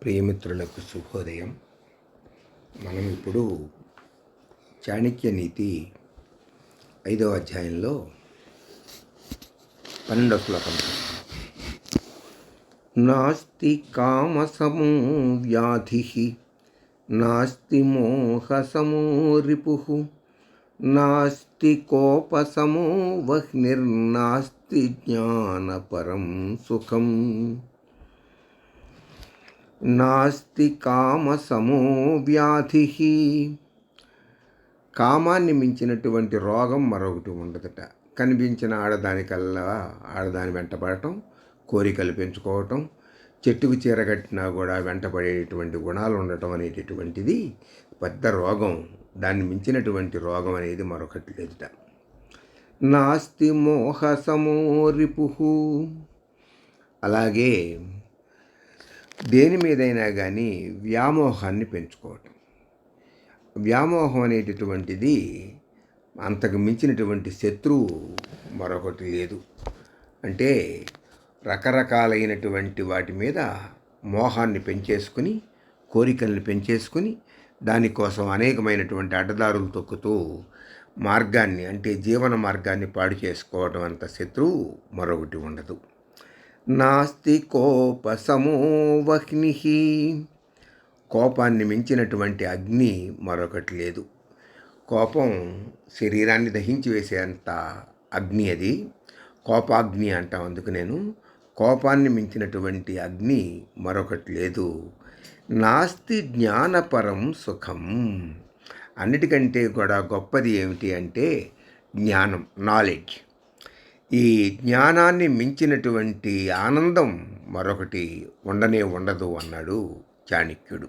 ప్రియమిత్రులకు శుభోదయం. మనం ఇప్పుడు చాణక్య నీతి 5వ అధ్యాయంలో 12వ శ్లోకం. నాస్తి కామసమో వ్యాధి, నాస్తి మోహసమో రిపుః, నాస్తి కోపసమో వహ్నిర్నాస్తి జ్ఞానపరం సుఖం. నాస్తి కామసమో వ్యాధి, కామాన్ని మించినటువంటి రోగం మరొకటి ఉండదట. కనిపించిన ఆడదాని వెంటపడటం, కోరికలు పెంచుకోవటం, చెట్టుకు చీరగట్టినా కూడా వెంటపడేటువంటి గుణాలు ఉండటం అనేటటువంటిది పెద్ద రోగం. దాన్ని మించినటువంటి రోగం అనేది మరొకటి లేదుట. నాస్తి మోహసమో రిపుః, అలాగే దేని మీదైనా కానీ వ్యామోహాన్ని పెంచుకోవటం. వ్యామోహం అనేటటువంటిది అంతకు మించినటువంటి శత్రువు మరొకటి లేదు. అంటే రకరకాలైనటువంటి వాటి మీద మోహాన్ని పెంచేసుకుని, కోరికల్ని పెంచేసుకుని, దానికోసం అనేకమైనటువంటి అడ్డదారులు తొక్కుతూ మార్గాన్ని, అంటే జీవన మార్గాన్ని పాడు చేసుకోవడం అంత శత్రువు మరొకటి ఉండదు. నాస్తి కోపసమో వహ్ని, కోపాన్ని మించినటువంటి అగ్ని మరొకటి లేదు. కోపం శరీరాన్ని దహించి వేసేంత అగ్ని అది, కోపాగ్ని అంటాం. అందుకు నేను కోపాన్ని మించినటువంటి అగ్ని మరొకటి లేదు. నాస్తి జ్ఞానపరం సుఖం, అన్నిటికంటే కూడా గొప్పది ఏమిటి అంటే జ్ఞానం, నాలెడ్జ్. ఈ జ్ఞానాన్ని మించినటువంటి ఆనందం మరొకటి ఉండదు అన్నాడు చాణక్యుడు.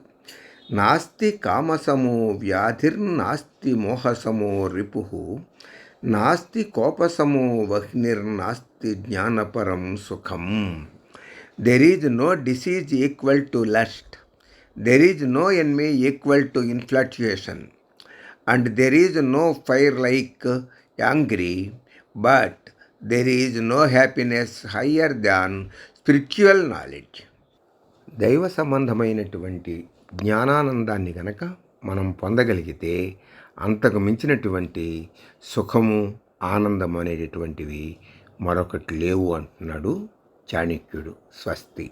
నాస్తి కామసమో వ్యాధిర్నాస్తి మోహసమో రిపుః, నాస్తి కోపసమో వహ్నిర్నాస్తి జ్ఞానపరం సుఖం. There is no disease equal to lust, there is no enemy equal to infatuation, and there is no fire like angry, but there is no happiness higher than spiritual knowledge. దైవ సంబంధమైనటువంటి జ్ఞానానందాన్ని గనక మనం పొందగలిగితే అంతకు మించినటువంటి సుఖము, ఆనందం అనేటటువంటివి మరొకటి లేవు అంటున్నాడు చాణక్యుడు. స్వస్తి.